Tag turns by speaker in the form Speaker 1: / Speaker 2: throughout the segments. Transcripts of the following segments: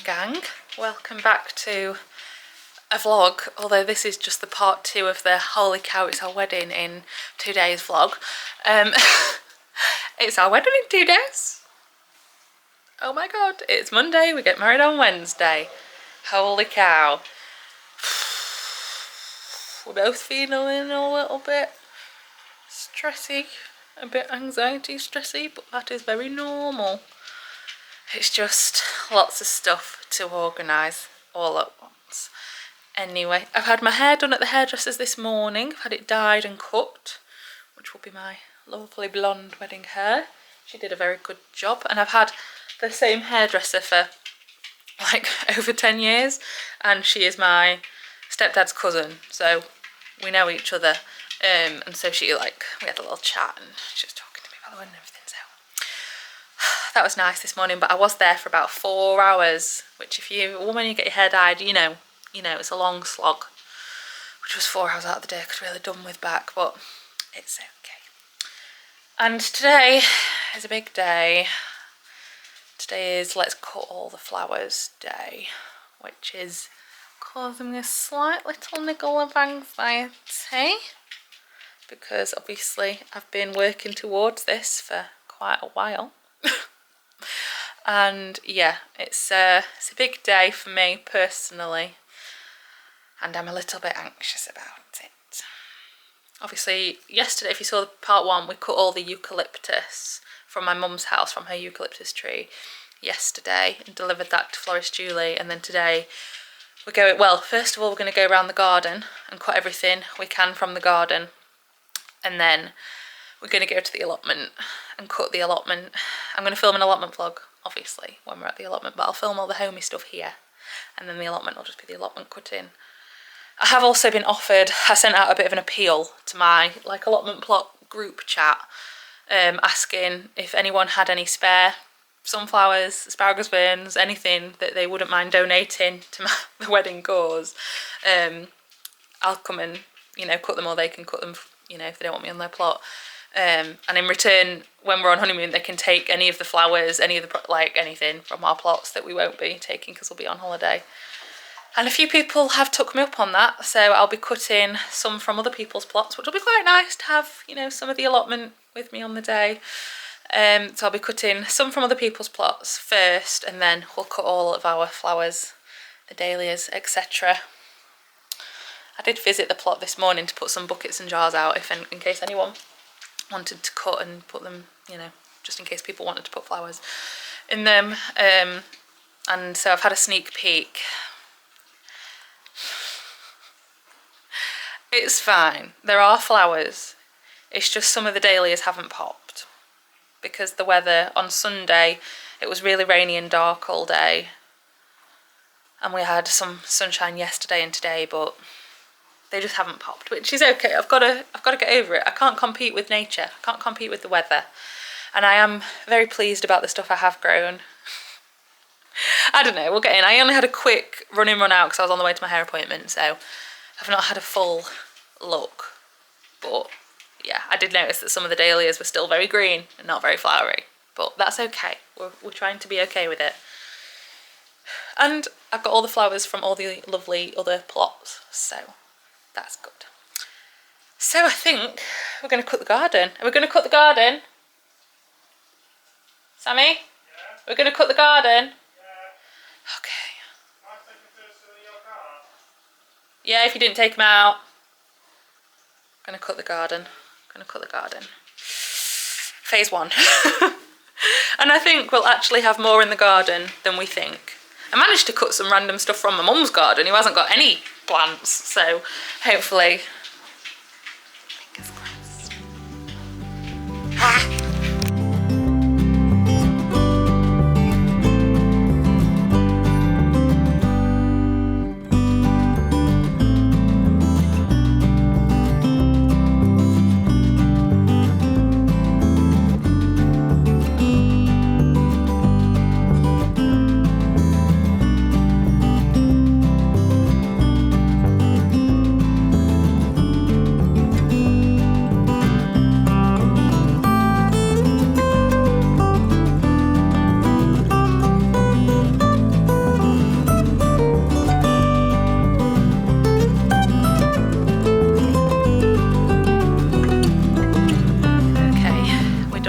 Speaker 1: gang, welcome back to a vlog, although this is just the part 2 of the holy cow it's our wedding in 2 days vlog. It's our wedding in 2 days. Oh my god, it's Monday, we get married on Wednesday. Holy cow. We're both feeling a little bit stressy, a bit anxiety stressy, but that is very normal. It's just lots of stuff to organise all at once. Anyway, I've had my hair done at the hairdresser's this morning. I've had it dyed and cut, which will be my lovely blonde wedding hair. She did a very good job, and I've had the same hairdresser for like over 10 years, and she is my stepdad's cousin, so we know each other. And so we had a little chat, and she was talking to me about the wedding and everything, so that was nice this morning. But I was there for about 4 hours, which if you're a woman, you get your hair dyed, you know it's a long slog, which was 4 hours out of the day. I could really done with back, but it's okay. And today is a big day. Today is Let's Cut All the Flowers Day, which is causing me a slight little niggle of anxiety, because obviously I've been working towards this for quite a while. And yeah, it's a big day for me personally, and I'm a little bit anxious about it. Obviously yesterday, if you saw part 1, we cut all the eucalyptus from my mum's house, from her eucalyptus tree yesterday, and delivered that to Florist Julie. And then today we're going, well, first of all we're going to go around the garden and cut everything we can from the garden, and then we're going to go to the allotment and cut the allotment. I'm going to film an allotment vlog, obviously, when we're at the allotment, but I'll film all the homey stuff here, and then the allotment will just be the allotment cutting. I have also been offered, I sent out a bit of an appeal to my allotment plot group chat, asking if anyone had any spare sunflowers, asparagus ferns, anything that they wouldn't mind donating to the wedding cause. I'll come and, cut them, or they can cut them, if they don't want me on their plot. And in return, when we're on honeymoon, they can take any of the flowers, any of the, anything from our plots that we won't be taking because we'll be on holiday. And a few people have took me up on that, so I'll be cutting some from other people's plots, which will be quite nice to have, some of the allotment with me on the day. So I'll be cutting some from other people's plots first, and then we'll cut all of our flowers, the dahlias, etc. I did visit the plot this morning to put some buckets and jars out, in case anyone wanted to cut and put them, just in case people wanted to put flowers in them. And so I've had a sneak peek. It's fine. There are flowers. It's just some of the dahlias haven't popped because the weather on Sunday, it was really rainy and dark all day, and we had some sunshine yesterday and today, but they just haven't popped, which is okay. I've got to get over it. I can't compete with nature. I can't compete with the weather, and I am very pleased about the stuff I have grown. I don't know. We'll get in. I only had a quick run in, run out because I was on the way to my hair appointment, so I've not had a full look, but yeah, I did notice that some of the dahlias were still very green and not very flowery, but that's okay. We're trying to be okay with it. And I've got all the flowers from all the lovely other plots, so that's good. So I think we're going to cut the garden. Are we going to cut the garden? Sammy? Yeah. We're going to cut the garden? Yeah. Okay. Can I take the first in your car? Yeah, if you didn't take them out. I'm going to cut the garden. Phase 1. And I think we'll actually have more in the garden than we think. I managed to cut some random stuff from my mum's garden who hasn't got any plants, so hopefully, fingers crossed.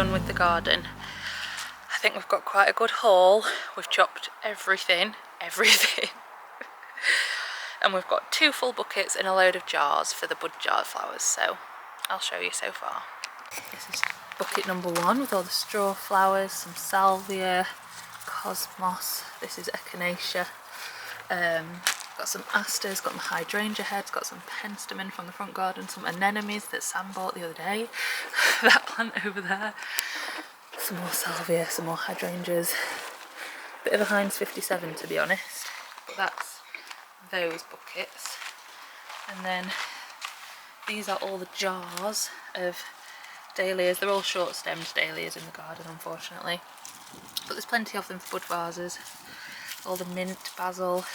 Speaker 1: done with the garden. I think we've got quite a good haul. We've chopped everything. And we've got 2 full buckets and a load of jars for the bud jar flowers, so I'll show you so far. This is bucket number 1 with all the straw flowers, some salvia, cosmos, this is echinacea, got some asters, got my hydrangea heads, got some penstemon from the front garden, some anemones that Sam bought the other day, that plant over there, some more salvia, some more hydrangeas, bit of a Heinz 57 to be honest, but that's those buckets. And then these are all the jars of dahlias. They're all short stemmed dahlias in the garden unfortunately, but there's plenty of them for bud vases. All the mint, basil,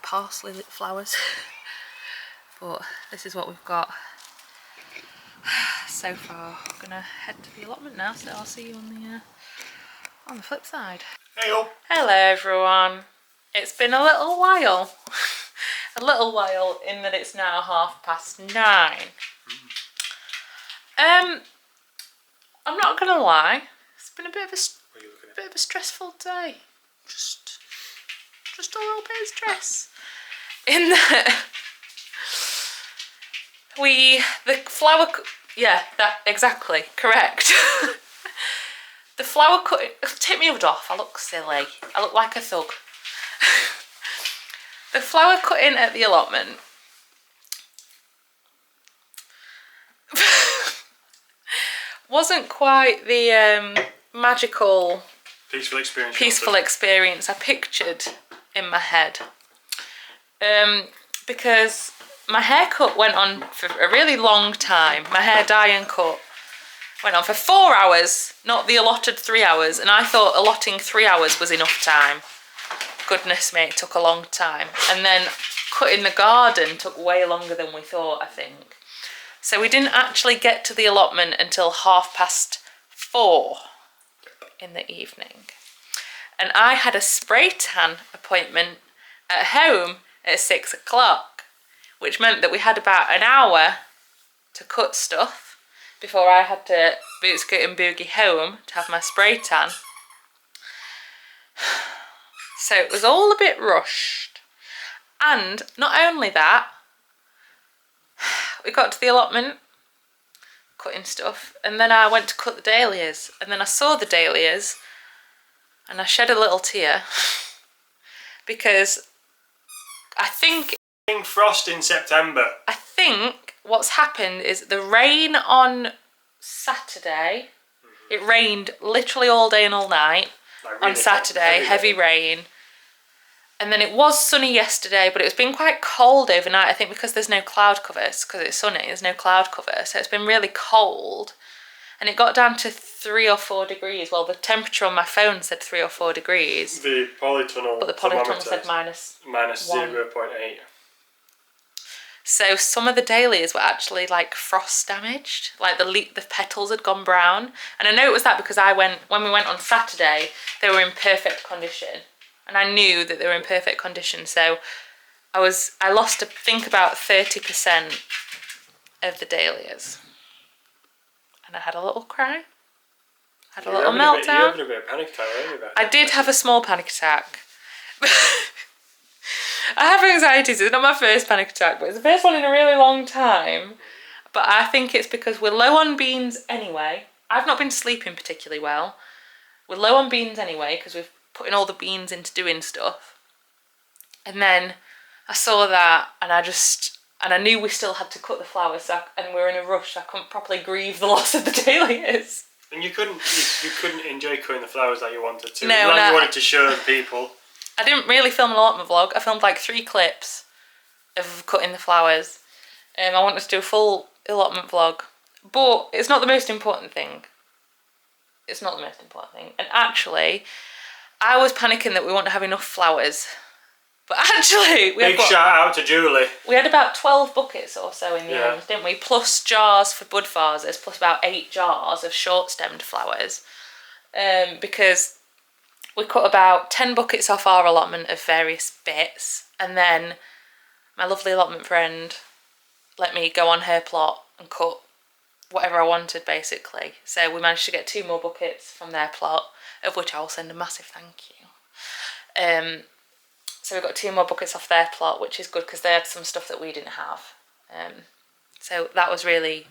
Speaker 1: parsley flowers. But this is what we've got so far. I'm gonna head to the allotment now, so I'll see you on the flip side.
Speaker 2: Hey-o.
Speaker 1: Hello everyone. It's been a little while. A little while in that it's now 9:30. I'm not gonna lie, it's been a bit of a stressful day. Just a little bit of stress. In that that exactly correct. The flower cutting. Take me hood off. I look silly. I look like a thug. The flower cutting at the allotment wasn't quite the magical, peaceful experience I pictured in my head. Because my haircut went on for a really long time. My hair dye and cut went on for 4 hours, not the allotted 3 hours, and I thought allotting 3 hours was enough time. Goodness me, it took a long time. And then cutting the garden took way longer than we thought, I think. So we didn't actually get to the allotment until 4:30 in the evening. And I had a spray tan appointment at home at 6 o'clock, which meant that we had about an hour to cut stuff before I had to boot scoot and boogie home to have my spray tan. So it was all a bit rushed. And not only that, we got to the allotment, cutting stuff, and then I went to cut the dahlias, and then I saw the dahlias and I shed a little tear because I think
Speaker 2: frost in September.
Speaker 1: I think what's happened is the rain on Saturday, it rained literally all day and all night. Like really on Saturday, heavy rain. And then it was sunny yesterday, but it's been quite cold overnight, I think because there's no cloud covers, because it's sunny, there's no cloud cover, so it's been really cold. And it got down to 3 or 4 degrees. Well, the temperature on my phone said 3 or 4 degrees.
Speaker 2: The polytunnel,
Speaker 1: but the polytunnel said minus
Speaker 2: 0.8.
Speaker 1: So some of the dahlias were actually like frost damaged, like the petals had gone brown. And I know it was that because when we went on Saturday, they were in perfect condition. And I knew that they were in perfect condition, so I lost, I think, about 30% of the dahlias. And I had a little cry. Had a little meltdown.
Speaker 2: You were having a bit of panic attack, weren't you?
Speaker 1: I did have a small panic attack. I have anxiety, so it's not my first panic attack, but it's the first one in a really long time. But I think it's because we're low on beans anyway. I've not been sleeping particularly well. We're low on beans anyway, because we've putting all the beans into doing stuff. And then I saw that and I knew we still had to cut the flowers, and we were in a rush, so I couldn't properly grieve the loss of the dahlias.
Speaker 2: And you couldn't enjoy cutting the flowers like you wanted to.
Speaker 1: No,
Speaker 2: you wanted to show the people.
Speaker 1: I didn't really film an allotment vlog. I filmed like 3 clips of cutting the flowers. I wanted to do a full allotment vlog. But it's not the most important thing. It's not the most important thing. And actually, I was panicking that we won't have enough flowers. But actually,
Speaker 2: big shout out to Julie.
Speaker 1: We had about 12 buckets or so in the end, didn't we? Plus jars for bud vases, plus about 8 jars of short-stemmed flowers. Because we cut about 10 buckets off our allotment of various bits, and then my lovely allotment friend let me go on her plot and cut whatever I wanted basically. So we managed to get 2 more buckets from their plot, of which I will send a massive thank you. So we got 2 more buckets off their plot, which is good because they had some stuff that we didn't have. So that was really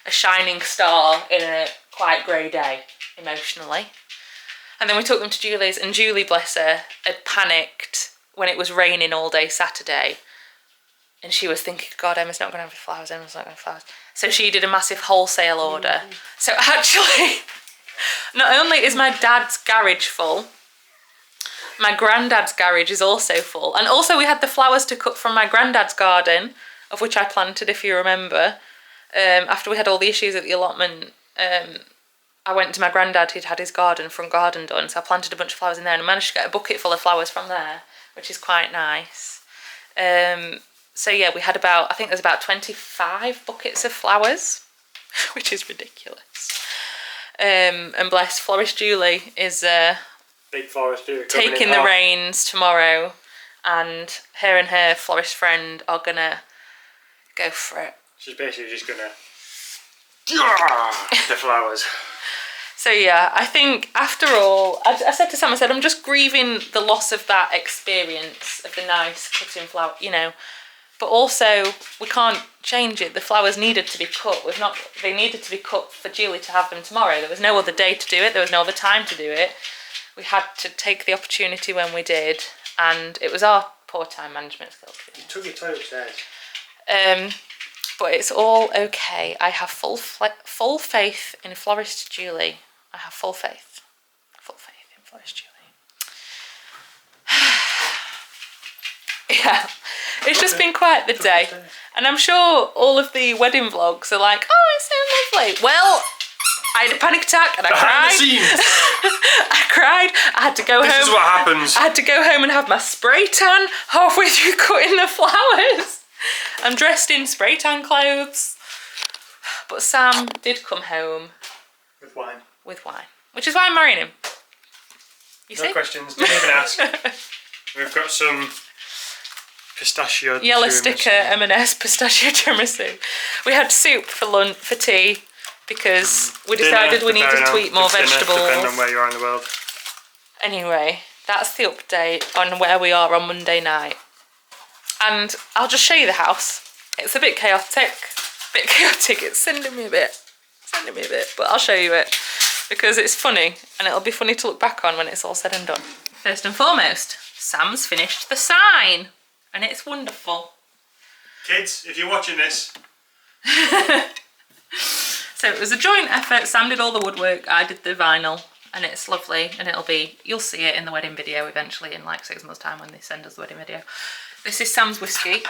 Speaker 1: a shining star in a quite grey day emotionally. And then we took them to Julie's, and Julie, bless her, had panicked when it was raining all day Saturday. And she was thinking, God, Emma's not going to have flowers, Emma's not going to have flowers. So she did a massive wholesale order. So actually, not only is my dad's garage full, my granddad's garage is also full. And also we had the flowers to cut from my granddad's garden, of which I planted, if you remember. After we had all the issues at the allotment, I went to my granddad, who'd had his front garden done, so I planted a bunch of flowers in there and I managed to get a bucket full of flowers from there, which is quite nice. So yeah, we had I think there's about 25 buckets of flowers, which is ridiculous. And bless Florist Julie is
Speaker 2: Big Florist Julie
Speaker 1: taking the reins tomorrow, and her florist friend are gonna go for it.
Speaker 2: She's basically just gonna the flowers.
Speaker 1: So yeah, I think after all, I said to Sam, I said, I'm just grieving the loss of that experience of the nice cutting flower, you know. But also, we can't change it. The flowers needed to be cut. They needed to be cut for Julie to have them tomorrow. There was no other day to do it. There was no other time to do it. We had to take the opportunity when we did, and it was our poor time management skills.
Speaker 2: You took your toe upstairs.
Speaker 1: But it's all okay. I have full faith in Florist Julie. I have full faith in Florist Julie. Yeah, it's just been quite the day. And I'm sure all of the wedding vlogs are like, oh, it's so lovely. Well, I had a panic attack and I cried.
Speaker 2: Behind the scenes.
Speaker 1: I cried. I had to go home.
Speaker 2: This is what happens.
Speaker 1: I had to go home and have my spray tan halfway through cutting the flowers. I'm dressed in spray tan clothes. But Sam did come home. With wine. Which is why I'm marrying him. You see?
Speaker 2: No questions, didn't even ask. We've got some pistachio
Speaker 1: Yellow
Speaker 2: tiramisu.
Speaker 1: sticker M&S pistachio tiramisu. We had soup for tea because we decided we needed to eat more vegetables.
Speaker 2: Depending on where you are in the world.
Speaker 1: Anyway, that's the update on where we are on Monday night. And I'll just show you the house. It's a bit chaotic. It's sending me a bit, but I'll show you it because it's funny and it'll be funny to look back on when it's all said and done. First and foremost, Sam's finished the sign and it's wonderful.
Speaker 2: Kids, if you're watching this.
Speaker 1: So it was a joint effort. Sam did all the woodwork, I did the vinyl, and it's lovely, and you'll see it in the wedding video eventually in like 6 months' time when they send us the wedding video. This is Sam's whiskey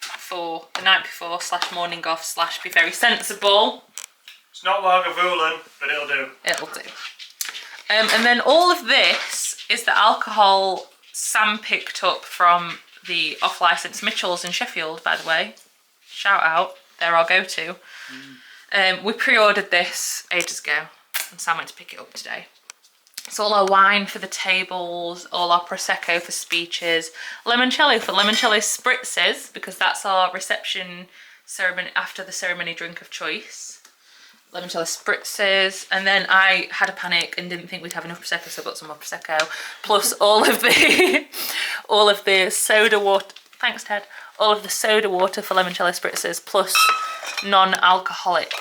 Speaker 1: for the night before / morning off / be very sensible.
Speaker 2: It's not Lagavulin, but it'll do.
Speaker 1: It'll do. And then all of this is the alcohol Sam picked up from the off-licence Mitchells in Sheffield, by the way. Shout out, they're our go-to. We pre-ordered this ages ago and Sam went to pick it up today. It's all our wine for the tables, all our Prosecco for speeches, limoncello for limoncello spritzes, because that's our reception ceremony after the ceremony drink of choice. Limoncello spritzes, and then I had a panic and didn't think we'd have enough Prosecco, so I got some more Prosecco, plus all of the soda water, thanks Ted, all of the soda water for limoncello spritzes, plus non-alcoholic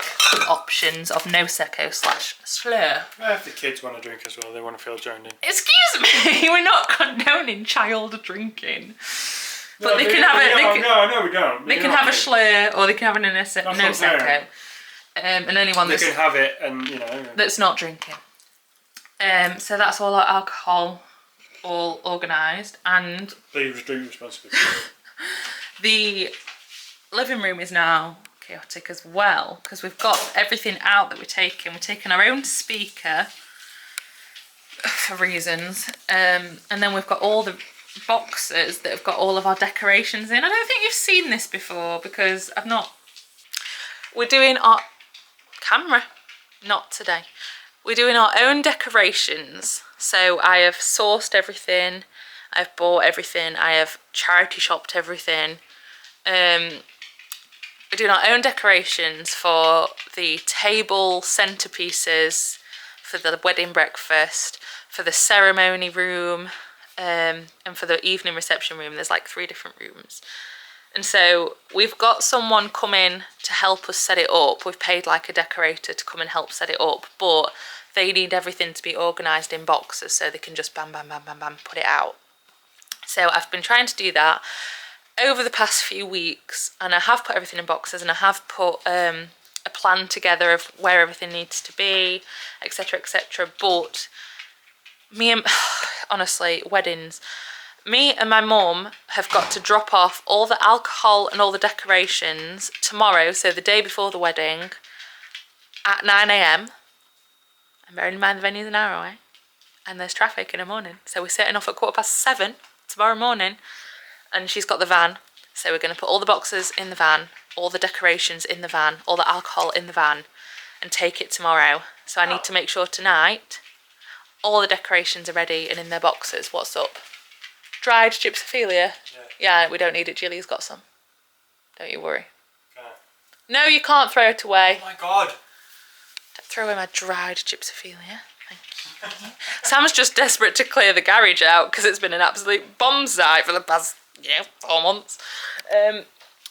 Speaker 1: options of Prosecco / Slur.
Speaker 2: If the kids want to drink as well, they want to feel joined in.
Speaker 1: Excuse me, we're not condoning child drinking. But they can have
Speaker 2: we don't.
Speaker 1: They can have a Slur or they can have an Prosecco. And anyone
Speaker 2: they can have it and, you know.
Speaker 1: That's not drinking. So that's all our alcohol, all organised, and
Speaker 2: please drink responsibly.
Speaker 1: The living room is now chaotic as well because we've got everything out that we're taking. We're taking our own speaker for reasons, and then we've got all the boxes that have got all of our decorations in. I don't think you've seen this before because I've not. We're doing our camera, not today. We're doing our own decorations. So I have sourced everything, I've bought everything, I have charity shopped everything. we're doing our own decorations for the table centerpieces, for the wedding breakfast, for the ceremony room, and for the evening reception room. There's like 3 different rooms. And so we've got someone coming to help us set it up. We've paid like a decorator to come and help set it up, but they need everything to be organised in boxes so they can just bam, bam, bam, bam, bam, put it out. So I've been trying to do that over the past few weeks, and I have put everything in boxes, and I have put a plan together of where everything needs to be, etc, etc. But me and honestly, weddings, me and my mum have got to drop off all the alcohol and all the decorations tomorrow, so the day before the wedding, at 9 AM. And bearing in mind the venue's an hour away, and there's traffic in the morning, so we're setting off at 7:15 tomorrow morning, and she's got the van, so we're going to put all the boxes in the van, all the decorations in the van, all the alcohol in the van, and take it tomorrow. So I need to make sure tonight all the decorations are ready and in their boxes. What's up? Dried gypsophilia? Yeah, we don't need it. Gilly's got some. Don't you worry.
Speaker 2: Okay.
Speaker 1: No, you can't throw it away.
Speaker 2: Oh my god.
Speaker 1: Don't throw away my dried gypsophilia. Thank you. Sam's just desperate to clear the garage out because it's been an absolute bomb site for the past 4 months.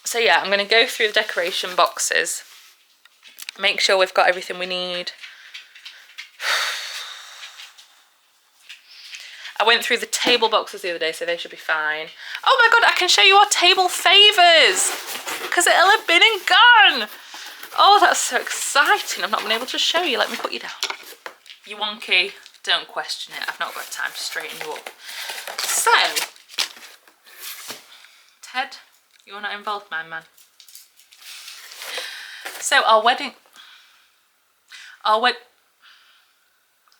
Speaker 1: So yeah, I'm going to go through the decoration boxes, make sure we've got everything we need. I went through the table boxes the other day, so they should be fine. Oh my god, I can show you our table favours because it'll have been and gone. Oh, that's so exciting. I've not been able to show you. Let me put you down. You wonky, don't question it. I've not got time to straighten you up. So, Ted, you're not involved, my man. So our wedding...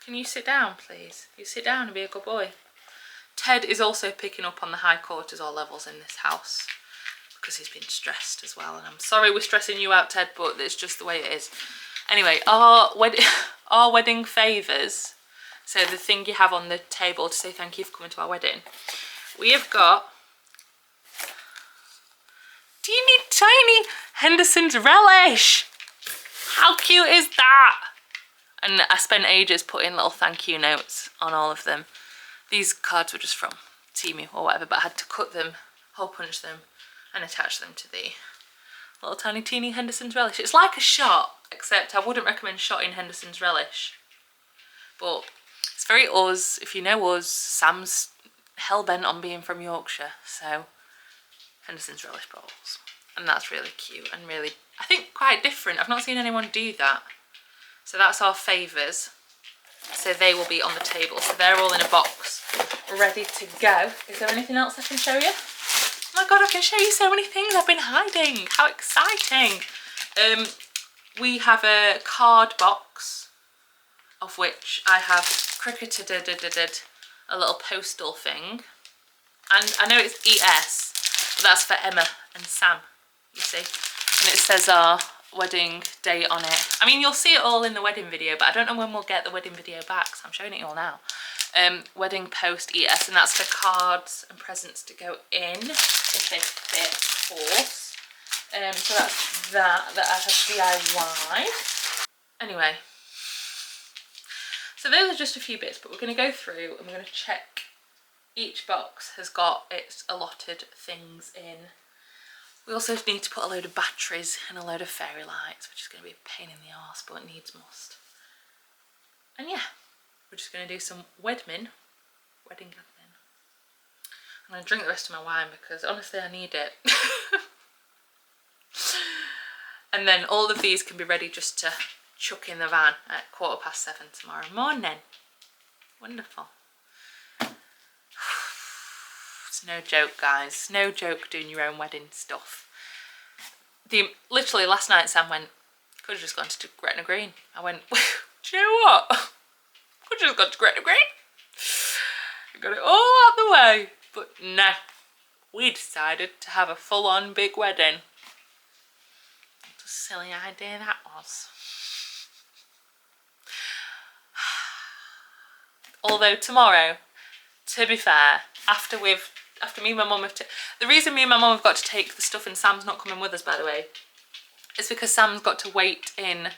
Speaker 1: Can you sit down, please? You sit down and be a good boy. Ted is also picking up on the high cortisol levels in this house because he's been stressed as well. And I'm sorry we're stressing you out, Ted, but it's just the way it is. Anyway, our wedding favours, so the thing you have on the table to say thank you for coming to our wedding, we have got teeny tiny Henderson's relish. How cute is that? And I spent ages putting little thank you notes on all of them. These cards were just from Temu or whatever, but I had to cut them, hole punch them, and attach them to the little tiny teeny Henderson's relish. It's like a shot, except I wouldn't recommend shotting Henderson's relish. But it's very us. If you know us, Sam's hell-bent on being from Yorkshire, so Henderson's relish bowls. And that's really cute and really, I think, quite different. I've not seen anyone do that. So that's our favours. So they will be on the table. So they're all in a box, ready to go. Is there anything else I can show you? Oh my god, I can show you so many things I've been hiding. How exciting. We have a card box, of which I have cricketed a little postal thing. And I know it's ES, but that's for Emma and Sam, you see. And it says our wedding date on it. I mean, you'll see it all in the wedding video, but I don't know when we'll get the wedding video back, so I'm showing it you all now. Wedding post ES, and that's for cards and presents to go in if they fit, of course. So that's that I have DIY. Anyway, so those are just a few bits, but we're going to go through and we're going to check each box has got its allotted things in. We also need to put a load of batteries and a load of fairy lights, which is going to be a pain in the arse, but it needs must. And yeah, we're just going to do some wedding admin. I'm going to drink the rest of my wine because honestly I need it. And then all of these can be ready just to chuck in the van at 7:15 tomorrow morning. Wonderful. It's no joke, guys. No joke doing your own wedding stuff. Literally last night Sam went, could have just gone to Gretna Green. I went, do you know what? Could have just gone to Gretna Green. I got it all out the way. But no, we decided to have a full-on big wedding. What a silly idea that was. Although tomorrow, to be fair, after me and my mum have the reason me and my mum have got to take the stuff, and Sam's not coming with us, by the way, It's because Sam's got to wait in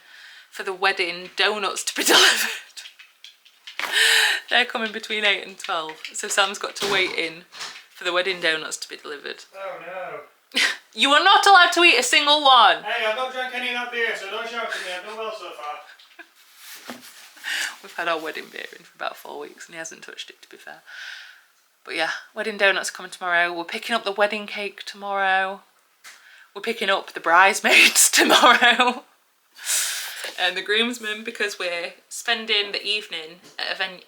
Speaker 1: for the wedding donuts to be delivered. They're coming between 8 and 12, so Sam's got to wait in for the wedding donuts to be delivered.
Speaker 2: Oh no.
Speaker 1: You are not allowed to eat a single one.
Speaker 2: Hey, I've not drank any of that beer, so don't shout at me. I've done well so far.
Speaker 1: We've had our wedding beer in for about 4 weeks and he hasn't touched it, to be fair. But yeah, wedding donuts are coming tomorrow. We're picking up the wedding cake tomorrow. We're picking up the bridesmaids tomorrow. And the groomsmen, because we're spending the evening at a venue.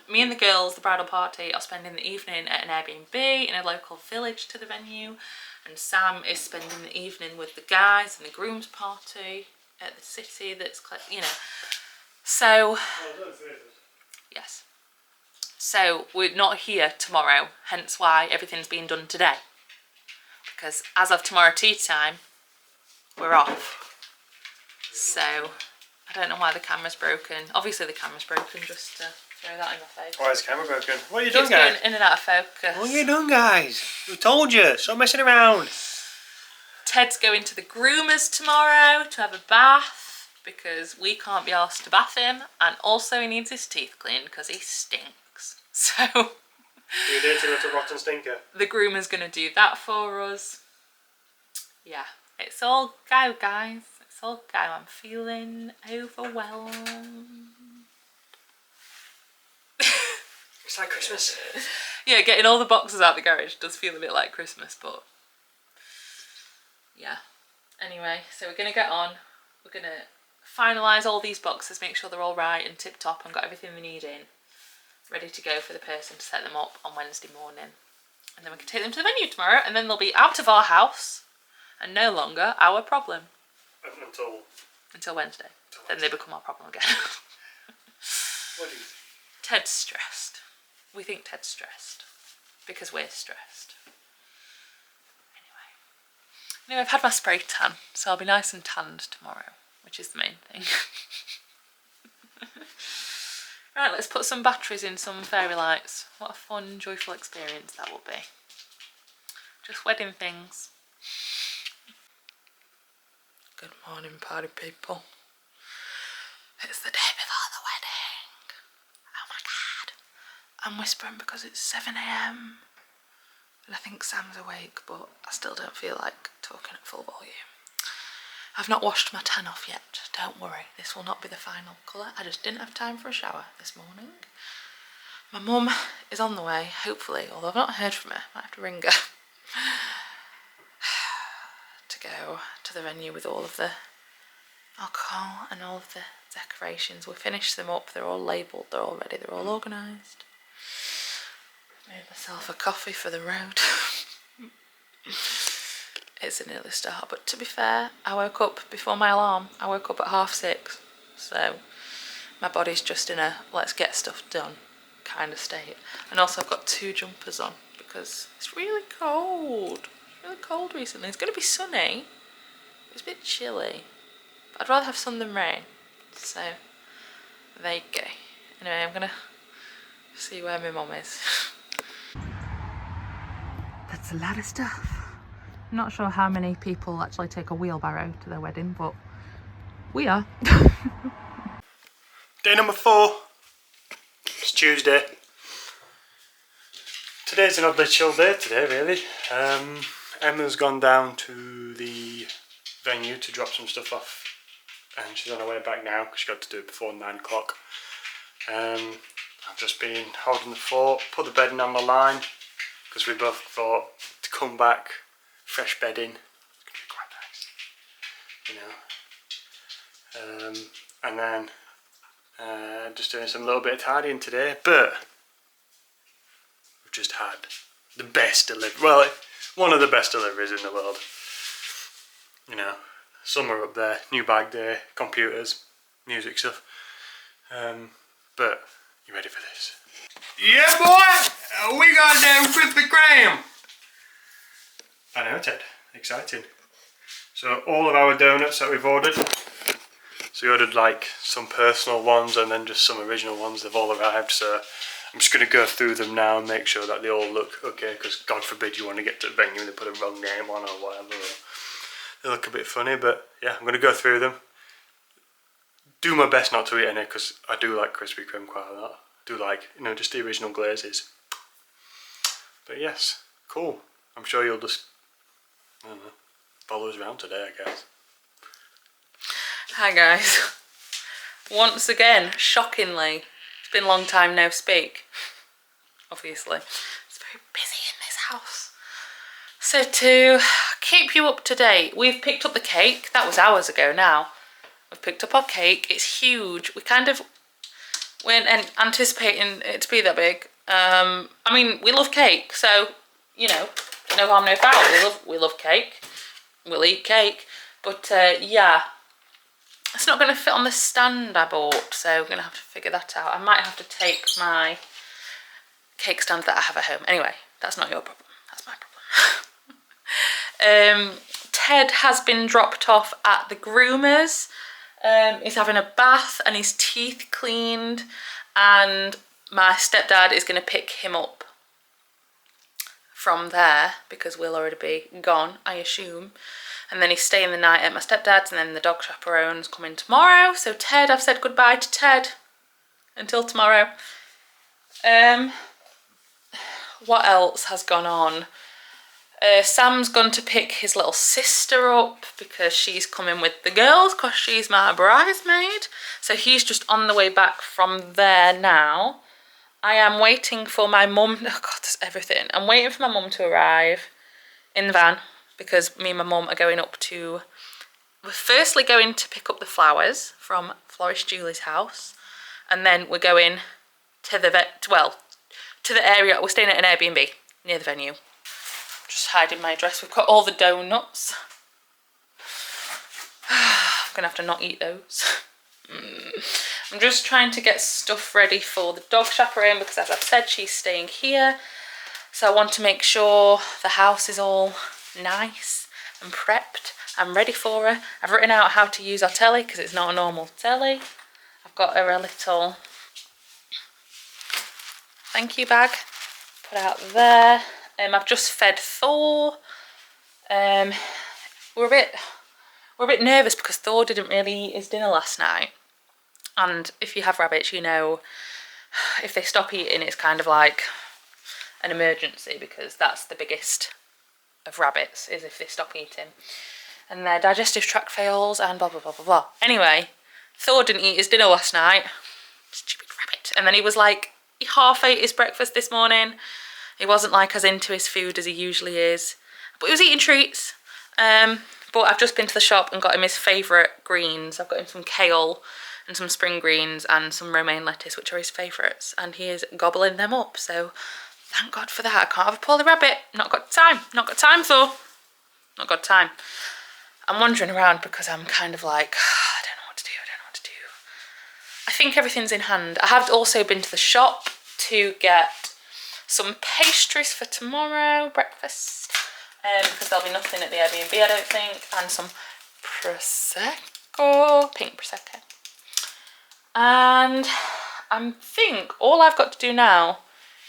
Speaker 1: Me and the girls, the bridal party, are spending the evening at an Airbnb in a local village to the venue. And Sam is spending the evening with the guys and the groom's party at the city that's, you know. So, yes. So we're not here tomorrow, hence why everything's being done today. Because as of tomorrow tea time, we're off. So, I don't know why the camera's broken. Obviously the camera's broken, just to throw that in my face.
Speaker 2: Why is the camera broken? What are you
Speaker 1: Keeps
Speaker 2: doing, guys?
Speaker 1: going in and out of focus.
Speaker 2: What are you doing, guys? We told you, stop messing around.
Speaker 1: Ted's going to the groomers tomorrow to have a bath because we can't be asked to bath him, and also he needs his teeth cleaned because he stinks. So
Speaker 2: You dirty little rotten stinker.
Speaker 1: the groomer's going to do that for us. Yeah, it's all go, guys. It's all go. I'm feeling overwhelmed.
Speaker 2: It's like Christmas.
Speaker 1: Yeah, getting all the boxes out the garage does feel a bit like Christmas, but yeah. Anyway, so we're going to get on. We're going to finalise all these boxes, make sure they're all right and tip-top and got everything we need in. Ready to go for the person to set them up on Wednesday morning. And then we can take them to the venue tomorrow, and then they'll be out of our house and no longer our problem. Until Wednesday. Then they become our problem again.
Speaker 2: What do you think?
Speaker 1: Ted's stressed. We think Ted's stressed because we're stressed. Anyway, I've had my spray tan, so I'll be nice and tanned tomorrow, which is the main thing. Right, let's put some batteries in some fairy lights. What a fun, joyful experience that will be. Just wedding things. Good morning, party people. It's the day before the wedding. Oh my god. I'm whispering because it's 7 AM. And I think Sam's awake, but I still don't feel like talking at full volume. I've not washed my tan off yet. Don't worry, this will not be the final colour. I just didn't have time for a shower this morning. My mum is on the way, hopefully, although I've not heard from her. Might have to ring her. To go to the venue with all of the alcohol and all of the decorations. We finished them up, they're all labelled, they're all ready, they're all organised. Made myself a coffee for the road. It's an early start, but to be fair, I woke up before my alarm. I woke up at 6:30, so my body's just in a let's get stuff done kind of state. And also I've got 2 jumpers on because it's really cold. It's really cold recently. It's going to be sunny. It's a bit chilly. But I'd rather have sun than rain. So there you go. Anyway, I'm going to see where my mum is. That's a lot of stuff. I'm not sure how many people actually take a wheelbarrow to their wedding, but we are.
Speaker 2: Day number 4. It's Tuesday. Today's an oddly chill day today, really. Emma's gone down to the venue to drop some stuff off, and she's on her way back now because she got to do it before 9 o'clock. I've just been holding the fort, put the bedding on the line because we both thought to come back, fresh bedding, it's going to be quite nice, you know. And then just doing some little bit of tidying today, but we've just had the best delivery, well, one of the best deliveries in the world. You know, summer up there, new bag day, computers, music stuff. But you ready for this? Yeah, boy! We got down Krispy Kreme! I know, Ted. Exciting. So all of our donuts that we've ordered. So we ordered like some personal ones and then just some original ones. They've all arrived. So I'm just going to go through them now and make sure that they all look okay. Because God forbid you want to get to the venue and they put a wrong name on or whatever. Or They look a bit funny, but yeah, I'm going to go through them. Do my best not to eat any because I do like Krispy Kreme quite a lot. I do like, you know, just the original glazes. But yes, cool. I'm sure you'll just, I don't know, follow us around today, I guess.
Speaker 1: Hi guys. Once again, shockingly, it's been a long time no speak. Obviously. It's very busy in this house. So to keep you up to date, we've picked up the cake. That was hours ago now. We've picked up our cake. It's huge. We kind of weren't anticipating it to be that big. I mean, we love cake, so, you know harm, no foul. We love cake. We'll eat cake. But, yeah. It's not going to fit on the stand I bought, so we're going to have to figure that out. I might have to take my cake stand that I have at home. Anyway, that's not your problem. That's my problem. Ted has been dropped off at the groomers. He's having a bath and his teeth cleaned, and my stepdad is going to pick him up from there because we'll already be gone, I assume. And then he's staying the night at my stepdad's, and then the dog chaperone's coming tomorrow. So Ted, I've said goodbye to Ted until tomorrow. What else has gone on? Sam's gone to pick his little sister up because she's coming with the girls because she's my bridesmaid. So he's just on the way back from there now. I am waiting for my mum. Oh God, there's everything. I'm waiting for my mum to arrive in the van because me and my mum are going up to... We're firstly going to pick up the flowers from Florist Julie's house. And then we're going to the to the area. We're staying at an Airbnb near the venue. Just hiding my address. We've got all the donuts. I'm gonna have to not eat those. I'm just trying to get stuff ready for the dog chaperone because, as I've said, she's staying here. So I want to make sure the house is all nice and prepped. I'm ready for her. I've written out how to use our telly because it's not a normal telly. I've got her a little thank you bag put out there. I've just fed Thor. We're a bit nervous because Thor didn't really eat his dinner last night. And if you have rabbits, you know, if they stop eating, it's kind of like an emergency because that's the biggest of rabbits, is if they stop eating. And their digestive tract fails and blah, blah, blah, blah, blah. Anyway, Thor didn't eat his dinner last night. Stupid rabbit. And then he was like, he half ate his breakfast this morning. He wasn't like as into his food as he usually is. But he was eating treats. But I've just been to the shop and got him his favourite greens. I've got him some kale and some spring greens and some romaine lettuce, which are his favourites. And he is gobbling them up. So thank God for that. I can't have a poorly rabbit. Not got time. Not got time, Thor. Not got time. I'm wandering around because I'm kind of like, I don't know what to do. I think everything's in hand. I have also been to the shop to get some pastries for tomorrow, breakfast, because there'll be nothing at the Airbnb, I don't think, and some Prosecco, pink Prosecco. And I think all I've got to do now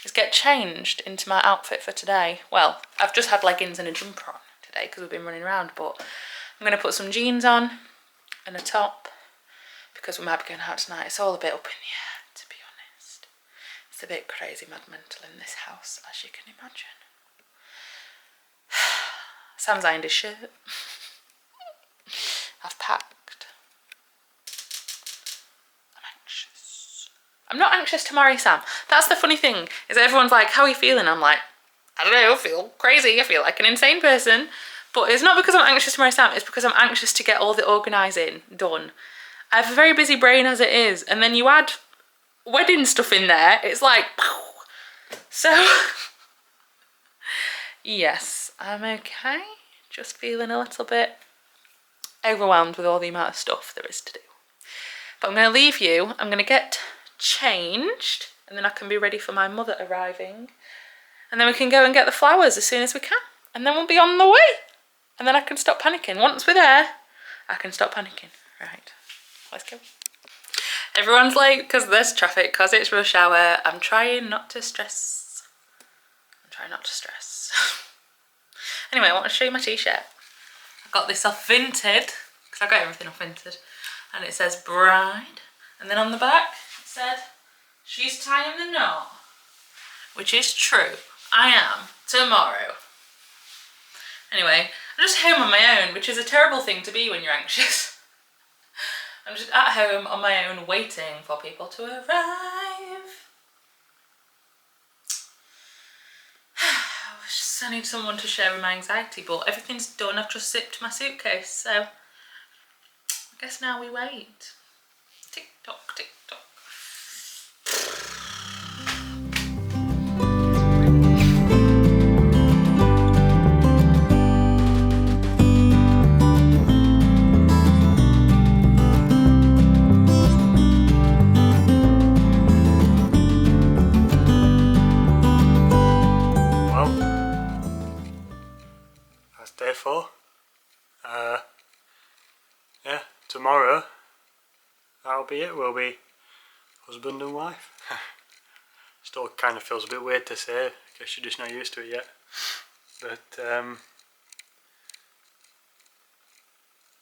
Speaker 1: is get changed into my outfit for today. Well, I've just had leggings and a jumper on today because we've been running around, but I'm going to put some jeans on and a top because we might be going out tonight. It's all a bit up in the air, to be honest. It's a bit crazy mad mental in this house, as you can imagine. Sam's ironed his shirt. I've packed. I'm anxious. I'm not anxious to marry Sam. That's the funny thing, is everyone's like, how are you feeling? I'm like, I don't know, I feel crazy. I feel like an insane person. But it's not because I'm anxious to marry Sam, it's because I'm anxious to get all the organising done. I have a very busy brain as it is, and then you add wedding stuff in there, it's like, so, yes, I'm okay. Just feeling a little bit overwhelmed with all the amount of stuff there is to do. But I'm going to leave you, I'm going to get changed, and then I can be ready for my mother arriving. And then we can go and get the flowers as soon as we can. And then we'll be on the way. And then I can stop panicking. Once we're there, I can stop panicking. Right, let's go. Everyone's late because there's traffic, because it's rush hour. I'm trying not to stress. Anyway, I want to show you my t-shirt. got this off Vinted, because I got everything off Vinted, and it says bride, and then on the back it said she's tying the knot, which is true. I am tomorrow. Anyway, I'm just home on my own, which is a terrible thing to be when you're anxious. I'm just at home on my own waiting for people to arrive. I need someone to share with my anxiety, but everything's done. I've just zipped my suitcase, so I guess now we wait. Tick tock, tick tock.
Speaker 2: Day 4. Yeah, tomorrow that'll be it. We'll be husband and wife. Still kind of feels a bit weird to say. I guess you're just not used to it yet. But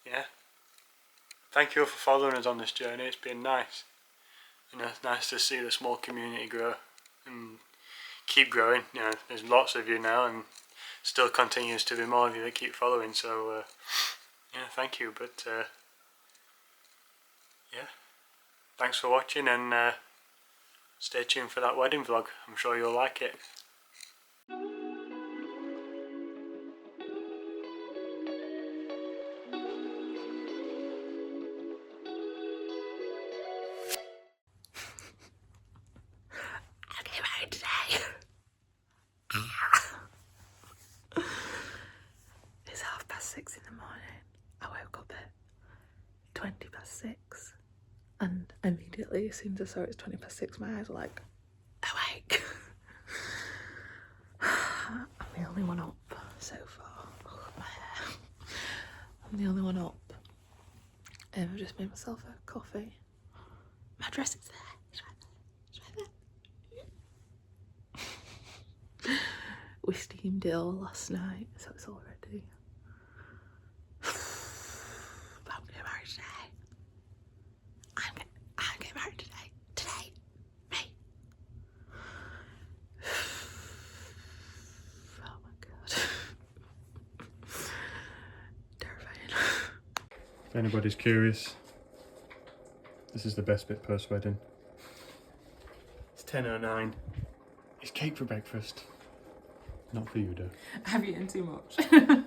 Speaker 2: yeah, thank you for following us on this journey. It's been nice. You know, it's nice to see the small community grow and keep growing. You know, there's lots of you now, and still continues to be more of you that keep following, so yeah, thank you. But yeah, thanks for watching, and stay tuned for that wedding vlog. I'm sure you'll like it.
Speaker 1: I'm getting married today. It's 6:30 in the morning. I woke up at 6:20, and immediately, as soon as I saw it was 6:20, my eyes were like, awake. I'm the only one up so far. Oh, my hair. I'm the only one up. I've just made myself a coffee. My dress is there. It's right there. It's right there. We steamed it all last night, so it's all ready. But I'm getting married today. I'm getting married today. Today. Me. Oh my god. Terrifying.
Speaker 2: If anybody's curious, this is the best bit post-wedding. It's 10:09. It's cake for breakfast. Not for you, though.
Speaker 1: I've eaten too much.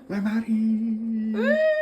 Speaker 2: We're married!